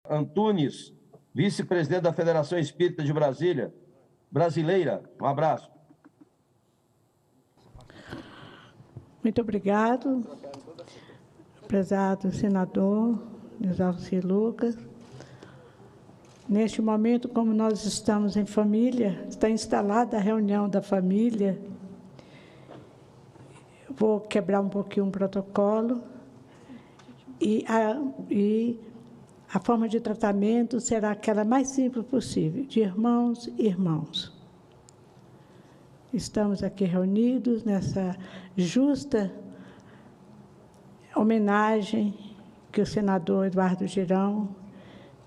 Antunes, vice-presidente da Federação Espírita de Brasileira. Um abraço. Muito obrigado, prezado senador Nisalci Lucas. Neste momento, como nós estamos em família, está instalada a reunião da família. Vou quebrar um pouquinho o protocolo e a forma de tratamento será aquela mais simples possível, de irmãos e irmãos. Estamos aqui reunidos nessa justa homenagem que o senador Eduardo Girão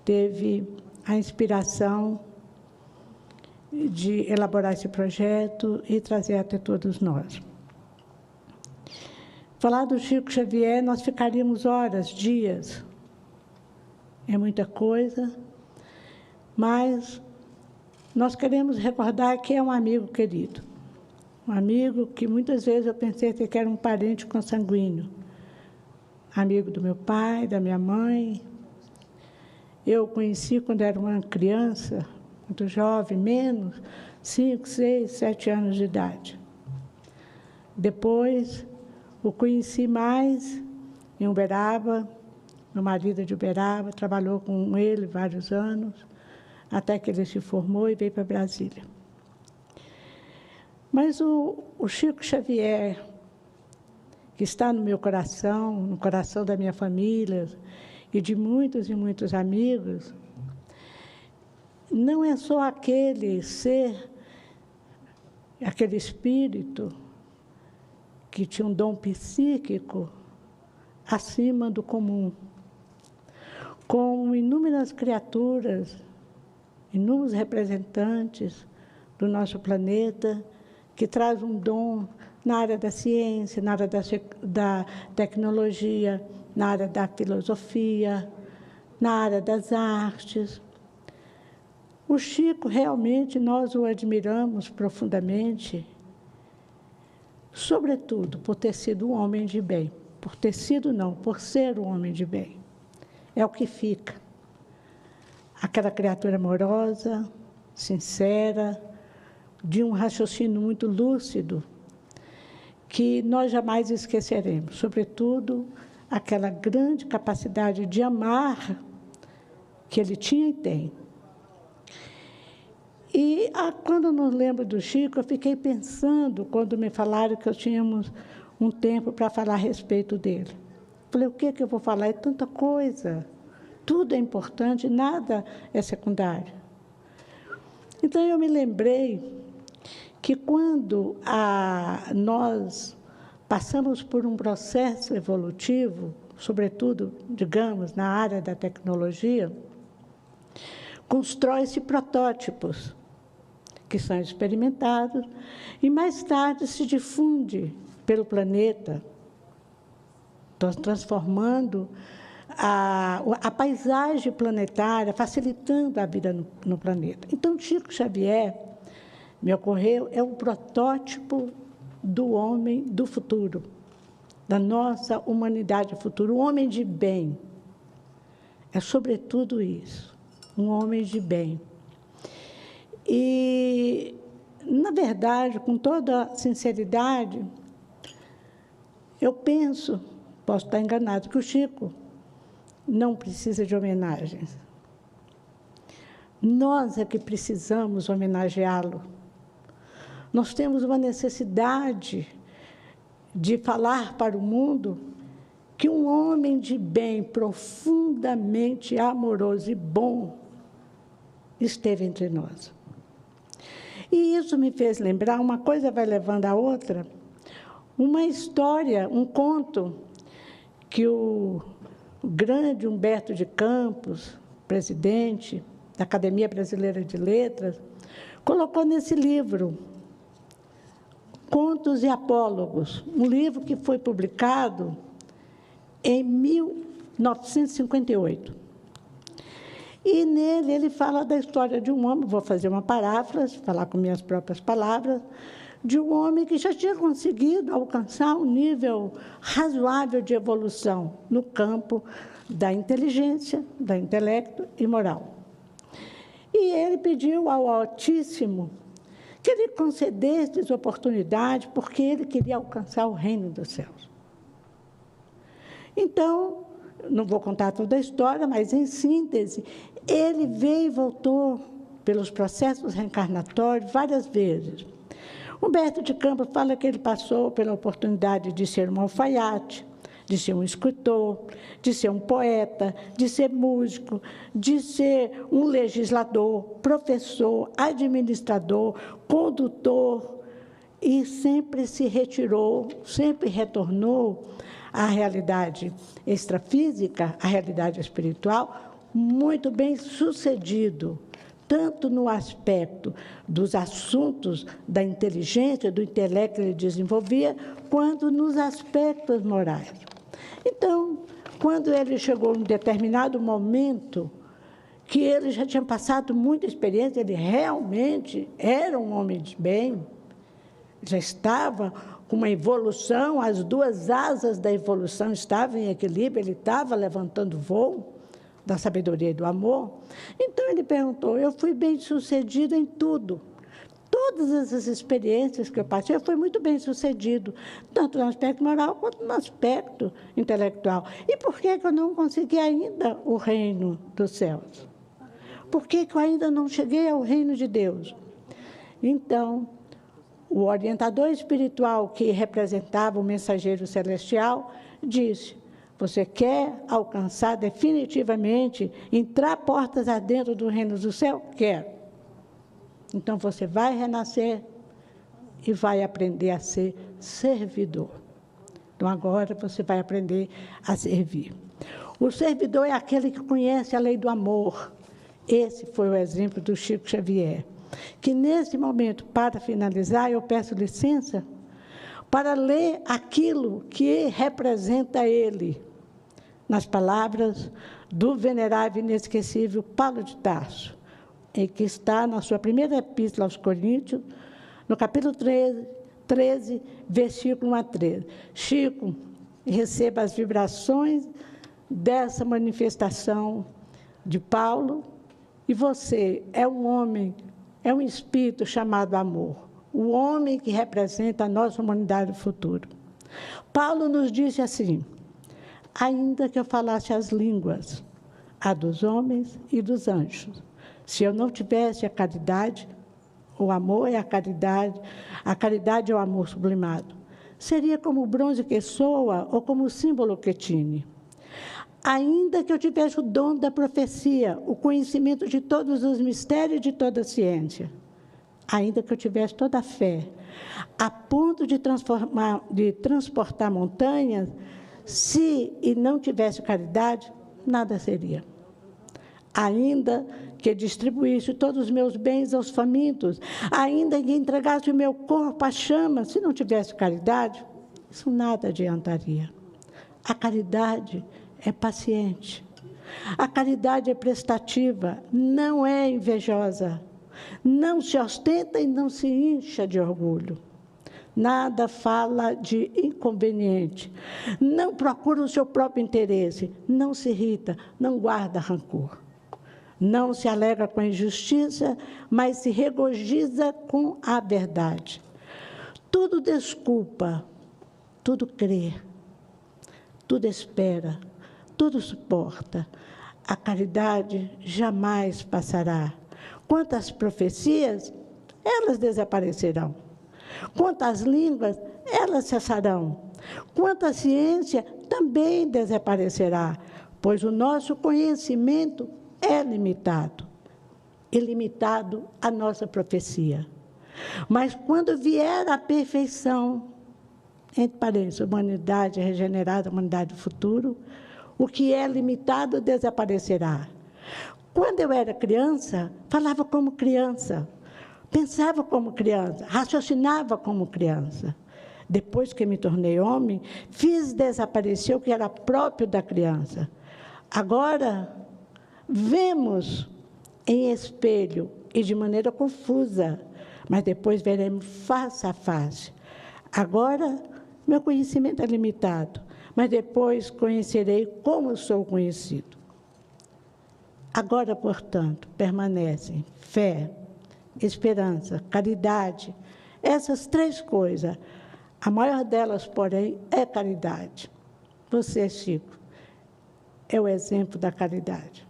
teve a inspiração de elaborar esse projeto e trazer até todos nós. Falar do Chico Xavier, nós ficaríamos horas, dias, é muita coisa, mas nós queremos recordar que é um amigo querido, um amigo que muitas vezes eu pensei que era um parente consanguíneo, amigo do meu pai, da minha mãe. Eu o conheci quando era uma criança, muito jovem, menos 5, 6, 7 anos de idade. Depois, o conheci mais em Uberaba, meu marido é de Uberaba, trabalhou com ele vários anos, até que ele se formou e veio para Brasília. Mas o Chico Xavier, que está no meu coração, no coração da minha família e de muitos e muitos amigos, não é só aquele ser, aquele espírito que tinha um dom psíquico acima do comum, com inúmeras criaturas, inúmeros representantes do nosso planeta, que traz um dom na área da ciência, na área da tecnologia, na área da filosofia, na área das artes. O Chico, realmente, nós o admiramos profundamente, sobretudo por ter sido um homem de bem. Por ter sido, não, por ser um homem de bem. É o que fica. Aquela criatura amorosa, sincera, de um raciocínio muito lúcido, que nós jamais esqueceremos, sobretudo aquela grande capacidade de amar que ele tinha e tem. E quando eu não lembro do Chico, eu fiquei pensando, quando me falaram que eu tínhamos um tempo para falar a respeito dele. Falei, o que eu vou falar? É tanta coisa, tudo é importante, nada é secundário. Então, eu me lembrei que quando nós passamos por um processo evolutivo, sobretudo, digamos, na área da tecnologia, constrói-se protótipos que são experimentados e mais tarde se difunde pelo planeta, transformando a paisagem planetária, facilitando a vida no planeta. Então, Chico Xavier, me ocorreu, é um protótipo do homem do futuro, da nossa humanidade futura, um homem de bem. É sobretudo isso, um homem de bem. E, na verdade, com toda sinceridade, eu penso, posso estar enganado, que o Chico não precisa de homenagens. Nós é que precisamos homenageá-lo. Nós temos uma necessidade de falar para o mundo que um homem de bem, profundamente amoroso e bom, esteve entre nós. E isso me fez lembrar, uma coisa vai levando a outra, uma história, um conto que o grande Humberto de Campos, presidente da Academia Brasileira de Letras, colocou nesse livro, Contos e Apólogos, um livro que foi publicado em 1958. E nele ele fala da história de um homem, vou fazer uma paráfrase, falar com minhas próprias palavras, de um homem que já tinha conseguido alcançar um nível razoável de evolução no campo da inteligência, do intelecto e moral. E ele pediu ao Altíssimo que ele concedesse essa oportunidade, porque ele queria alcançar o reino dos céus. Então, não vou contar toda a história, mas, em síntese, ele veio e voltou pelos processos reencarnatórios várias vezes. Humberto de Campos fala que ele passou pela oportunidade de ser um alfaiate, de ser um escritor, de ser um poeta, de ser músico, de ser um legislador, professor, administrador, condutor, e sempre se retirou, sempre retornou à realidade extrafísica, à realidade espiritual, muito bem sucedido, tanto no aspecto dos assuntos da inteligência, do intelecto que ele desenvolvia, quanto nos aspectos morais. Então, quando ele chegou em determinado momento, que ele já tinha passado muita experiência, ele realmente era um homem de bem, já estava com uma evolução, as duas asas da evolução estavam em equilíbrio, ele estava levantando voo da sabedoria e do amor. Então, ele perguntou, eu fui bem-sucedido em tudo. Todas essas experiências que eu passei, eu fui muito bem-sucedido, tanto no aspecto moral quanto no aspecto intelectual. E por que eu não consegui ainda o reino dos céus? Por que eu ainda não cheguei ao reino de Deus? Então, o orientador espiritual que representava o mensageiro celestial disse, você quer alcançar definitivamente, entrar portas adentro do reino do céu? Quero. Então, você vai renascer e vai aprender a ser servidor. Então, agora você vai aprender a servir. O servidor é aquele que conhece a lei do amor. Esse foi o exemplo do Chico Xavier. Que, nesse momento, para finalizar, eu peço licença para ler aquilo que representa ele, nas palavras do venerável e inesquecível Paulo de Tarso, em que está na sua primeira epístola aos Coríntios, no capítulo 13, versículo 1 a 13. Chico, receba as vibrações dessa manifestação de Paulo, e você é um homem, é um espírito chamado amor, o homem que representa a nossa humanidade do futuro. Paulo nos disse assim, ainda que eu falasse as línguas, a dos homens e dos anjos, se eu não tivesse a caridade, o amor é a caridade é o amor sublimado, seria como o bronze que soa ou como o símbolo que tine. Ainda que eu tivesse o dom da profecia, o conhecimento de todos os mistérios e de toda a ciência, ainda que eu tivesse toda a fé, a ponto de transportar montanhas, se e não tivesse caridade, nada seria. Ainda que distribuísse todos os meus bens aos famintos, ainda que entregasse o meu corpo à chama, se não tivesse caridade, isso nada adiantaria. A caridade é paciente. A caridade é prestativa, não é invejosa, não se ostenta e não se incha de orgulho. Nada fala de inconveniente, não procura o seu próprio interesse, não se irrita, não guarda rancor. Não se alegra com a injustiça, mas se regozija com a verdade. Tudo desculpa, tudo crê, tudo espera, tudo suporta. A caridade jamais passará. Quantas profecias, elas desaparecerão. Quantas línguas, elas cessarão. Quanta ciência, também desaparecerá, pois o nosso conhecimento é limitado, ilimitado a nossa profecia. Mas quando vier a perfeição, entre parênteses, humanidade regenerada, humanidade do futuro, o que é limitado desaparecerá. Quando eu era criança, falava como criança, pensava como criança, raciocinava como criança. Depois que me tornei homem, fiz desaparecer o que era próprio da criança. Agora, vemos em espelho e de maneira confusa, mas depois veremos face a face. Agora, meu conhecimento é limitado, mas depois conhecerei como eu sou conhecido. Agora, portanto, permanecem fé, esperança, caridade, essas 3 coisas. A maior delas, porém, é caridade. Você, Chico, é o exemplo da caridade.